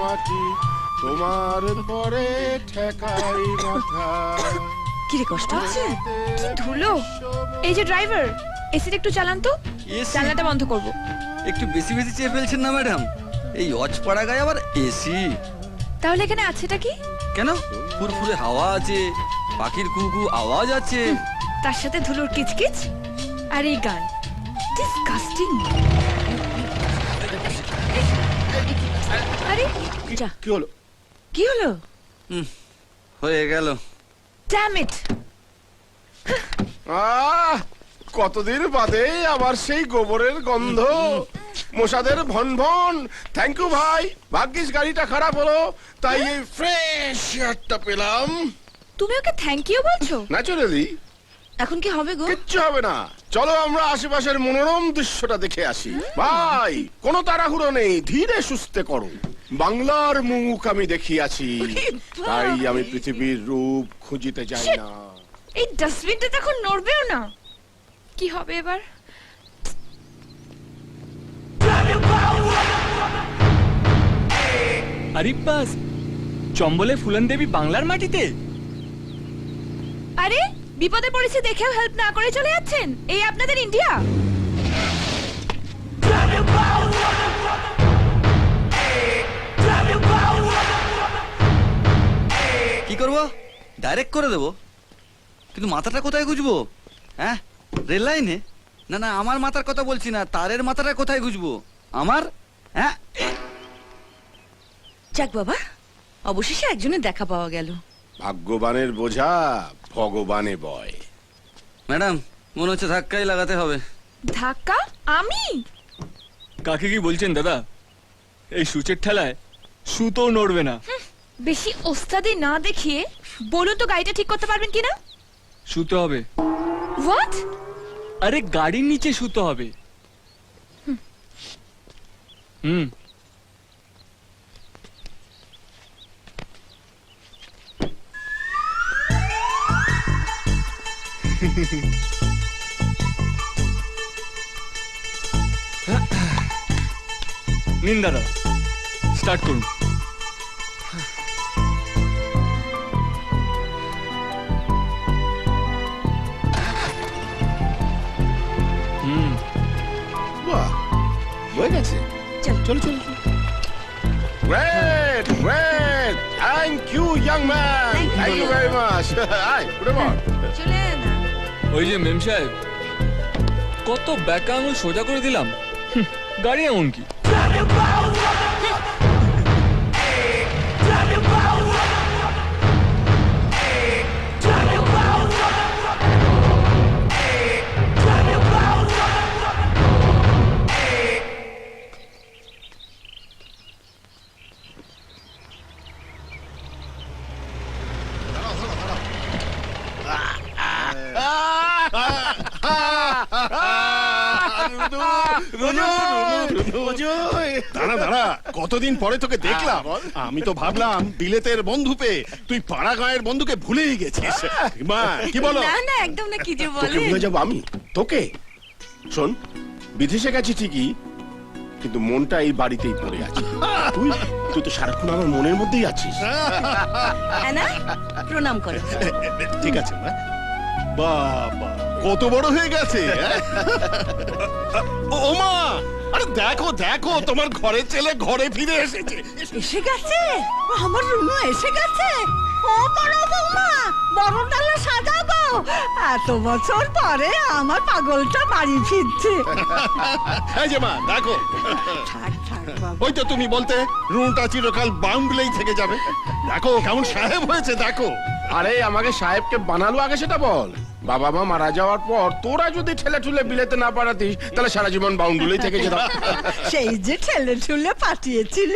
মাটি তোমার পরে ঠেকাই মাথা। কি রে, কষ্ট হচ্ছে? কি ধুলো! এই যে ড্রাইভার, এসিটা একটু চালান তো, জানলাটা বন্ধ করব। একটু বেশি বেশি চেয়ে ফেলছেন না ম্যাডাম? এই অজপাড়া গায়ে আবার এসি। তাহলে এখানে আছেটা কি? কেন, ফুরফুরে হাওয়া আছে, পাখির কুকু আওয়াজ আছে, তার সাথে ধুলোর কিচকিচ আর এই গান। ডিসকাস্টিং। আরে যা, কি হলো? কি হলো? হয়ে গেল। Damn it! কতদিন বাদে আবার সেই গোবরের গন্ধ, মশাদের ভন ভন। থ্যাংক ইউ ভাই, ভাগ্যিস গাড়িটা খারাপ হলো, তাই এই ফ্রেশ এয়ারটা পেলাম। তুমি ওকে থ্যাংক ইউ বলছো? ন্যাচারালি। এখন কি হবে গো? কিচ্ছু হবে না, চলো আমরা আশেপাশের মনোরম দৃশ্যটা দেখে আসি। ভাই, কোনো তাড়াহুড়ো নেই, ধীরে সুস্থে করো। বাংলার মুখ আমি দেখিয়াছি, তাই আমি পৃথিবীর রূপ খুঁজিতে যাই না। এই ডাস্টবিনটা তো এখন নড়বেও না। কি হবে এবার? আরিব্বাস, চম্বলে ফুলন দেবী বাংলার মাটিতে? আরে বিপদে পড়েছে দেখেও হেল্প না করে চলে যাচ্ছেন। এই আপনাদের ইন্ডিয়া? কি করব? ডাইরেক্ট করে দেবো, কিন্তু মাথাটা কোথায় গুজবো? হ্যাঁ, রেল লাইনে? না না, আমার মাথার কথা বলছি না, তারের মাথাটা কোথায় গুজবো আমার? হ্যাঁ, যাক বাবা, অবশেষে একজনের দেখা পাওয়া গেল। ভাগ্যবানের বোঝা ভগবানে বয়। ম্যাডাম মনে হচ্ছে ধাক্কাই লাগাতে হবে। ধাক্কা? আমি? কাকে কি বলছেন দাদা? এই সূচের ঠেলায় সুতো নড়বে না। বেশি ওস্তাদি না দেখিয়ে বলুন তো, গাড়িটা ঠিক করতে পারবেন কিনা? সুতো হবে। হোয়াট? আরে গাড়ির নিচে সুতো হবে। হুম। নিন দাদা, স্টার্ট করুন। বাহ, হয়ে গেছে। চল। চলো চলো। Great great, thank you young man, thank you very much. আয় উঠে পড়। চলে না। ওই যে মেম সাহেব, কত ব্যাকা আঙুল সোজা করে দিলাম, গাড়ি এমন কি? দাঁড়া দাঁড়া, কতদিন পরে তোকে দেখলাম। আমি তো ভাবলাম বিলেতের বন্ধু পেয়ে তুই পাড়া গাঁয়ের বন্ধুকে ভুলেই গেছিস। মা কি বলো? না না, একদম না, কি যে তোকে বলে। ভুলে যাবো আমি? তোকে? শোন, বিদেশে গেছি ঠিকই, কিন্তু মনটা এই বাড়িতেই পড়ে আছে। তুই তুই তো সারাক্ষণ আমার মনের মধ্যেই আছিস। না, প্রণাম করো। ঠিক আছে মা। বাবা কত বড় হয়ে গেছে। ও মা, আরে দেখো দেখো, তোমার ঘরের ছেলে ঘরে ফিরে এসেছে। এসে গেছে আমার রুনু, এসে গেছে। ও বড় বৌমা, বড় ডালা সাজাবো। এত বছর পরে আমার পাগলটা বাড়ি ফিরছে। এই যে মা দেখো, থাক থাক বাবা। ওই তো তুমি বলতে রুনটা চিরকাল বাউন্ডলেই থেকে যাবে। দেখো কেমন সাহেব হয়েছে দেখো। আরে আমাকে সাহেবকে বানালো আগে সেটা বল। বাবা মা মারা যাওয়ার পর তোরা যদি ঠেলে ঠুলে বিলেতে না পারাতিস, তাহলে সারা জীবন বাউন্ডুলেই থেকে যেতাম। সেই যে ঠেলে ঠুলে পাঠিয়েছিল,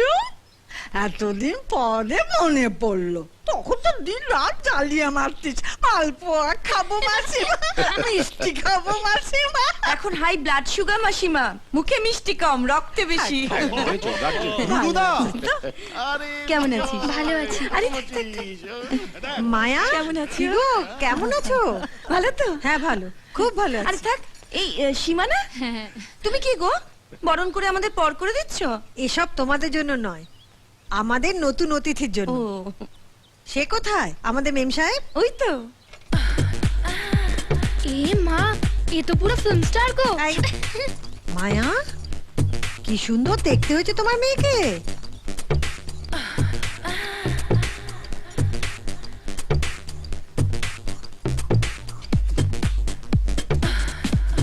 এতদিন পরে মনে পড়লো। তখন তো দিন রাত জ্বালিয়ে মারতিস। মালপোয়া খাবো মাসিমা, মিষ্টি খাবো মাসিমা। এখন হাই ব্লাড সুগার মাসিমা, মুখে মিষ্টি কম, রক্তে বেশি। কেমন আছিস? ভালো আছি। আরে মায়া, কেমন আছিস? কি গো, কেমন আছো? ভালো তো? হ্যাঁ ভালো, খুব ভালো আরে আছি। থাক, এই সীমা না? তুমি কি গো বরণ করে আমাদের পর করে দিচ্ছ? এসব তোমাদের জন্য নয়, আমাদের নতুন অতিথির জন্য সে কোথায় আমাদের মেম সাহেব? ওই তো। এ মা, এ তো পুরো ফিল্ম স্টার গো। এই, মায়া কি সুন্দর দেখতে হয়েছে তোমার মেয়েকে।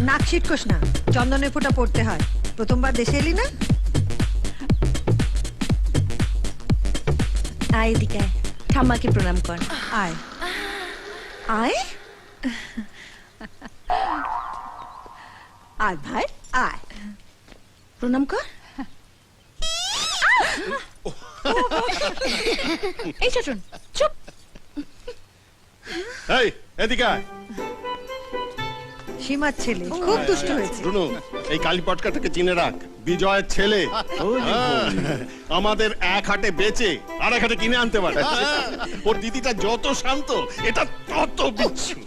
নাক ছিটকোস না, চন্দনের ফোঁটা পড়তে হয়। প্রথমবার দেশে এলি না? আয় এদিকে আয়। ঠাম্মাকে প্রণাম কর। আয় আয়। আয় ভাই আয়। প্রণাম কর। এই চটন চুপ। এই এদিকে আয়। সীমার ছেলে খুব দুষ্ট হয়েছে। রুনু, এই কালীপটকাটাকে চিনে রাখ, বিজয়ের ছেলে। হ্যাঁ, আমাদের এক হাটে বেচে আর এক হাটে কিনে আনতে পারে। ওর দিদিটা যত শান্ত, এটা তত বিচ্ছু।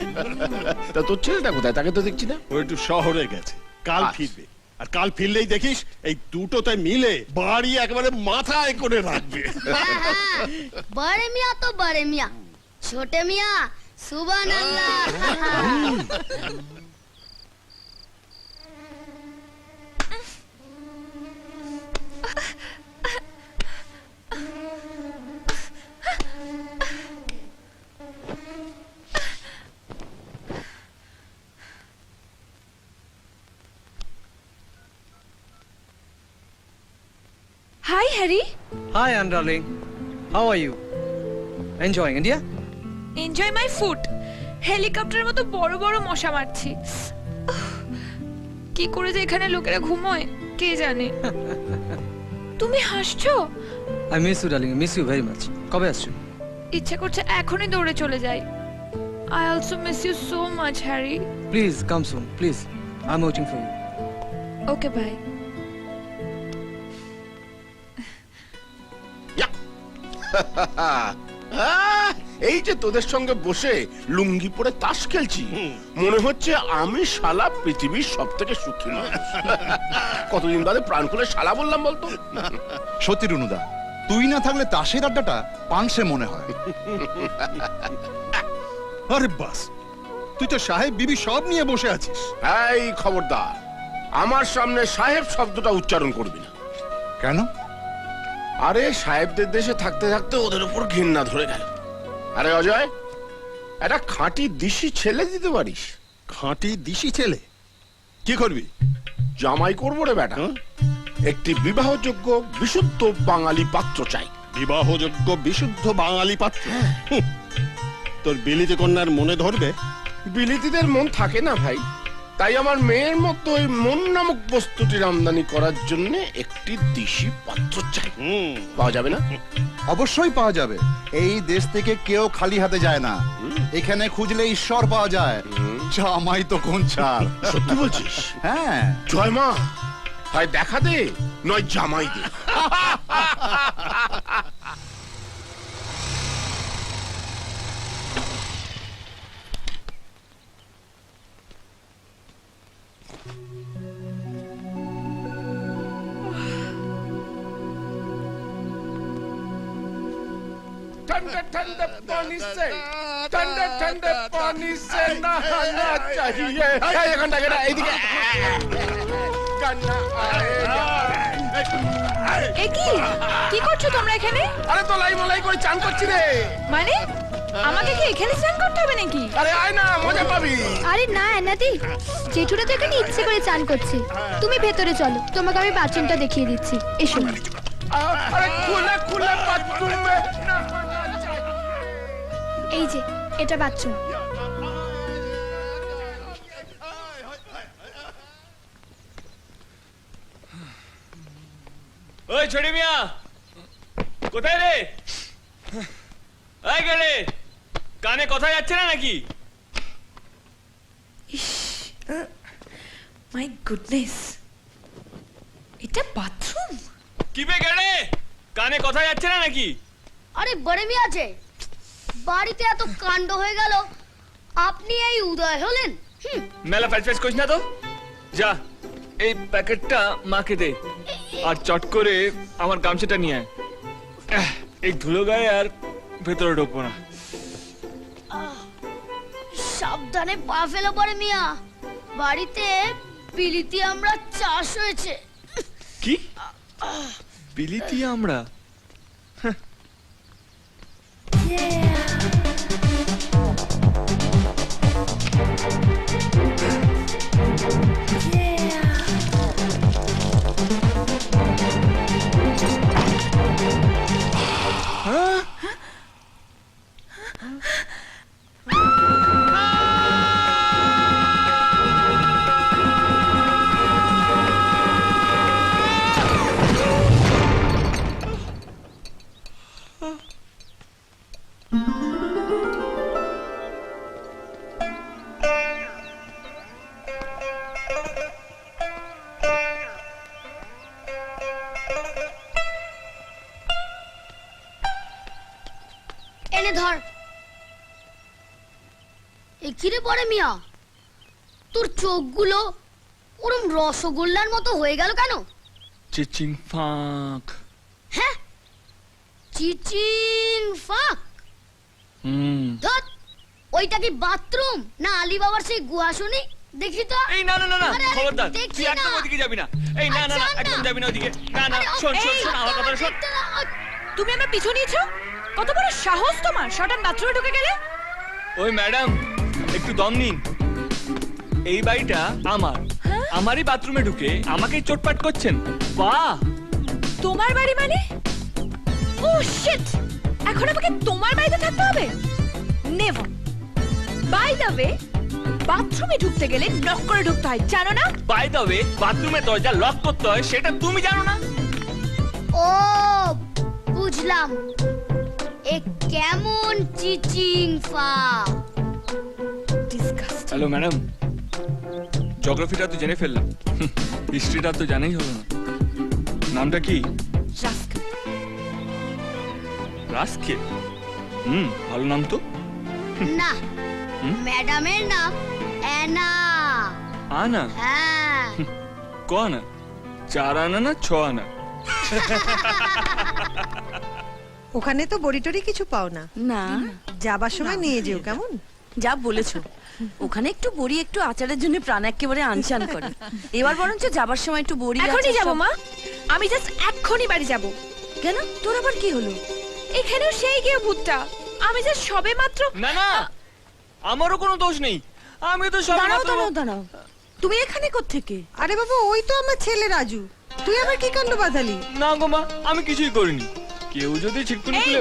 তা তোর ছেলেটা কোথায়? তাকে তো দেখছি না। ও একটু শহরে গেছে, কাল আচ্ছা। ফিরবে। আর কাল ফিরলেই দেখিস এই দুটোতে মিলে বাড়ি একেবারে মাথায় করে রাখবে। बड़े मियाँ तो बड़े मियाँ, छोटे मियाँ सुभान अल्लाह। Hi Harry. Hi, Anne darling. How are you? Enjoying India? Enjoy my food. হেলিকপ্টারের মতো বড় বড় মশা মারছি। উফ, কি করে যে এখানে লোকেরা ঘুমোয় কে জানে। তুমি হাসছো? I miss you, darling. I miss you very much. কবে আসছো? ইচ্ছে করছে এখনই দৌড়ে চলে যাই। I also miss you so much, Harry. Please come soon, please. I'm waiting for you. Okay, bye. এই যে তোদের সঙ্গে বসে লুঙ্গি পরে তাস খেলছি, মনে হচ্ছে আমি শালা পৃথিবীর সব থেকে সুখী মানুষ। কতদিন বাদে প্রাণ খুলে শালা বললাম বলতো। সত্যি রুনুদা, তুই না থাকলে তাসের আড্ডাটা পাংশে মনে হয়। আরে বাস, তুই তো সাহেব বিবি সব নিয়ে বসে আছিস। এই খবরদার, আমার সামনে সাহেব শব্দটা উচ্চারণ করবি না। কেন? আরে সাহেবদের দেশে থাকতে থাকতে ওদের উপর ঘৃণা ধরে গেল। আরে অজয়, একটা খাঁটি দিশি ছেলে দিতে পারিস? খাঁটি দিশি ছেলে? কি করবি? জামাই করবো রে বেটা। একটি বিবাহযোগ্য বিশুদ্ধ বাঙালি পাত্র চাই। বিবাহযোগ্য বিশুদ্ধ বাঙালি পাত্র? হুঁ, তোর বিলিতি কন্যার মনে ধরবে? বিলিতিদের মন থাকে না ভাই, তাই আমার মেয়ের মতো ওই মন নামক বস্তুটির আমদানি করার জন্য একটি দিশি পাত্র চাই। পাওয়া যাবে না? অবশ্যই পাওয়া যাবে। এই দেশ থেকে কেউ খালি হাতে যায় না। এখানে খুঁজলে ঈশ্বর পাওয়া যায়। জামাই তো কোন ছাড়। সত্যি বলছিস? হ্যাঁ। জয় মা, হয় দেখা দে নয় জামাই দে। ठंडे ठंडे पानी से ठंडे ठंडे पानी से नहाना चाहिए। এই ঘন্টা গেটা এইদিকে গান্না আয়েগা। এ কি করছো তোমরা এখানে? আরে তো লাই মলাই করে চান করছি রে। মানে আমাকে কি এখানে স্নান করতে হবে নাকি? আরে আয় না, মজা পাবি। আরে না এনাদি, জেঠুরা তো এখানে ইচ্ছে করে চান করছে। তুমি ভেতরে চলো, তোমাকে আমি বাথরুমটা দেখিয়ে দিচ্ছি। এসো। আরে খুলে খুলে বাথরুমে নহানা चाहिए। এই যে এটা বাথরুম। ওই ছোটি মিয়া, কোথায় রে? এই গেলে কানে কথা যাচ্ছে না নাকি? মাই গুডনেস, এটা বাথরুম? কি বে গেলে, কানে কথা যাচ্ছে না নাকি? আরে বড় মিয়া যে বাড়িতে এত কাণ্ড হয়ে গেল, আপনি এই উদয় হলেন? মেলা ফ্যাচ ফ্যাচ করিস না তো। যা এই প্যাকেটটা মাকে দে, আর চট করে আমার গামছাটা নিয়ে আয়। এই ধুলো গায়ে আর ভেতরে ঢুকবো না। সাবধানে পা ফেলো পরে মিয়া, বাড়িতে পিলিতি আমরা চাষ হয়েছে। কি বিলিতি আমরা? এনে ধর। এ কিরে পরে মিয়া, তোর চোখগুলো ওরম রসগোল্লার মতো হয়ে গেল কেন? চিচিং ফাঁক। হ্যাঁ, চিচিং ফাক। ধত, ওইটা কি বাথরুম না আলী বাবার সেই গুহা শুনি? দেখি তো। এই না না না না, আরে, আরে, খবরদার, দেখি তুই একদম না। ওদিকে যাবি না। এই না না না, আচ্ছা, একদম না। যাবি না ওদিকে। না না, আরে, শোন শোন এই, শোন, আমার কথা শোন। তুমি আমার পিছু নিয়েছো? কত বড় সাহস তোমার, শটান বাথরুমে ঢুকে গেলে? ওই ম্যাডাম, একটু দম নিন। এই বাড়িটা আমার, আমারই বাথরুমে ঢুকে আমাকেই চোটপাট করছেন। বাহ, তোমার বাড়ি মানে? ও শিট, এখন আমাকে তোমার বাড়িতে থাকতে হবে? নেভার। বাই দ্য ওয়ে, বাথরুমে ঢুকতে গেলে নক করে ঢুকতে হয়, জানো না? বাই দ্য ওয়ে, বাথরুমের দরজা লক করতে হয় সেটা তুমি জানো না? ও বুঝলাম, এ কেমন চিচিং ফাক। ডিসকাস্টিং। হ্যালো ম্যাডাম, জিওগ্রাফিটা তো জেনে ফেললাম, হিস্ট্রিটা তো জানাই হলো না। নামটা কি? রাস্কেল। রাস্কেল? ভালো নাম তো। না, ম্যাডামের নাম অ্যানা। আনা? হ্যাঁ। ক আনা? 4 আনা না 6 আনা? ওখানে তো বড়ি টড়ি কিছু পাও না, না, যাবার সময় নিয়ে যেও কেমন? যা বলেছো। ওখানে একটু বড়ি একটু আচারের জন্য প্রাণ একেবারে আনচান করে। এবার বরঞ্চ যাবার সময় একটু বড়ি এখনই আচার যাবো সব- মা, আমি জাস্ট এক্ষুনি বাড়ি যাব। কেন, তোর আবার কি হলো? এখানেও সেই গিয়ে ভূতটা, আমি যে সবে মাত্র। না না, আমারও কোনো দোষ নেই, আমি তো সব দাঁড়াও দাঁড়াও দাঁড়াও, তুমি এখানে কোত্থেকে? আরে বাবু, ওই তো আমার ছেলে রাজু। তুই আবার কি কাণ্ড বাঁধালি? না গো মা, আমি কিছুই করিনি। কেউ যদি ছিটকুনি এই, খুলে।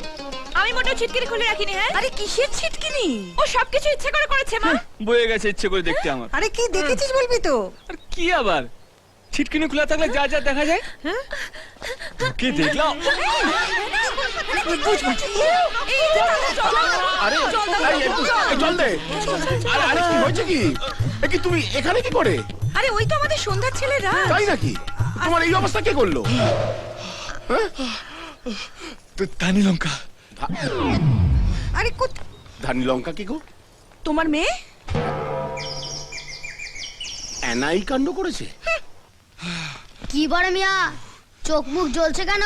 আমি মোটেও ছিটকিনি খুলে রাখিনি। হ্যাঁ, আরে কিসের ছিটকিনি? ও সবকিছু ইচ্ছে করে করেছে মা। বয়ে গেছে ইচ্ছে করে দেখতে আমার। আরে কি দেখেছিস বলবি তো? আর কি আবার, ছিটকিনি খোলা থাকলে যা যা দেখা যায়। কি দেখলাম? আরে এই, এই, চল দে। আরে আরে কি হয়েছে কি? এ কি তুমি এখানে কি করে? আরে ওই তো আমাদের সন্ধ্যার ছেলেরা। তাই নাকি? তোমার এই অবস্থা কে করলো? ধানি লঙ্কা। আরে ধানি লঙ্কা কি গো? তোমার মেয়ে? এনাই কাণ্ড করেছে? কি বড় মিয়া, চোখ মুখ জ্বলছে কেন?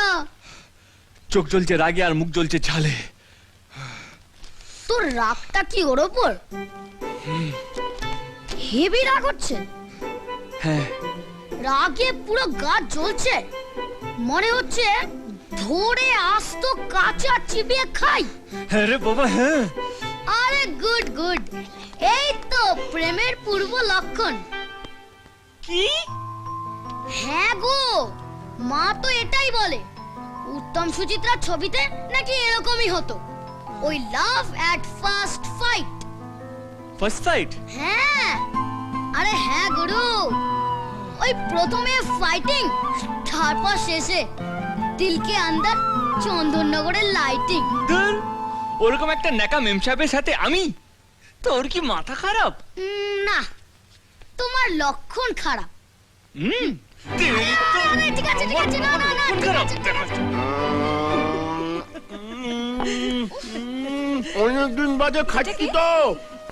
চোখ জ্বলছে রাগে আর মুখ জ্বলছে ঝালে। তোর রাগটা কি ওর ওপর? হেভি রাগ হচ্ছে। হ্যাঁ, রাগে পুরো গা জ্বলছে, মনে হচ্ছে ধরে আস্ত কাঁচা চিবিয়ে খাই। আরে বাবা, হ্যাঁ। আরে গুড গুড, এই তো প্রেমের পূর্ব লক্ষণ। কি? হ্যাঁ গো, মা তো এটাই বলে। উত্তম সুচিত্রার ছবিতে নাকি এরকমই হতো, ওই love at first fight. First fight? হ্যাঁ, আরে হ্যাঁ গুরু, ওই প্রথমে ফাইটিং, তারপর শেষে দিলকে আন্দার চন্দননগরের লাইটিং। ধুর, ওরকম একটা নেকা মেম সাহেবের সাথে আমি? তোর কি মাথা খারাপ? না, তোমার লক্ষণ খারাপ। আরে, ঠিক আছে ঠিক আছে, না না না, ঠিক আছে, ঠিক আছে। অনেকদিন বাদে খাচ্ছি তো,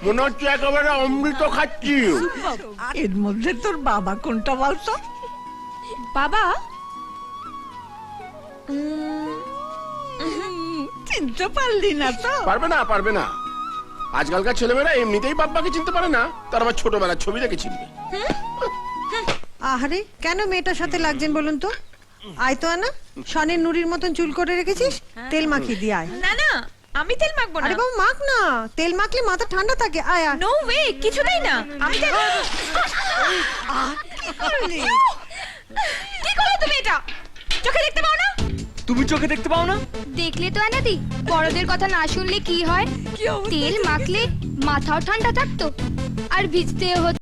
মনে হচ্ছে একেবারে অমৃত খাচ্ছি। এর মধ্যে তোর বাবা কোনটা বলতো? বাবা? চিনতে পারলি না তো? পারবে না, পারবে না। আজকালকার ছেলেমেয়েরা এমনিতেই বাপ্পাকে চিনতে পারে না, তার আবার ছোটবেলার ছবি দেখে চিনবে। আহারে কেন মেয়েটার সাথে লাগছেন বলুন তো? আয় তো আনা, শনের নুরির মতন চুল করে রেখেছিস, তেল মাখিয়ে দিয়ে আয়। না না, আমি তেল মাখবো না। আরে বাবা মাখ না, তেল মাখলে মাথা ঠান্ডা থাকে। আয় আয়। নো ওয়ে, কিছুতেই না। আমি তেল কি করলি? কি করলে তুমি এটা? চোখে দেখতে পাও না? তুমি চোখে দেখতে পাও না? দেখলে তো আনাদি, বড়দের কথা না শুনলে কি হয়? তেল মাখলে মাথাও ঠান্ডা থাকতো আর ভিজতে হতো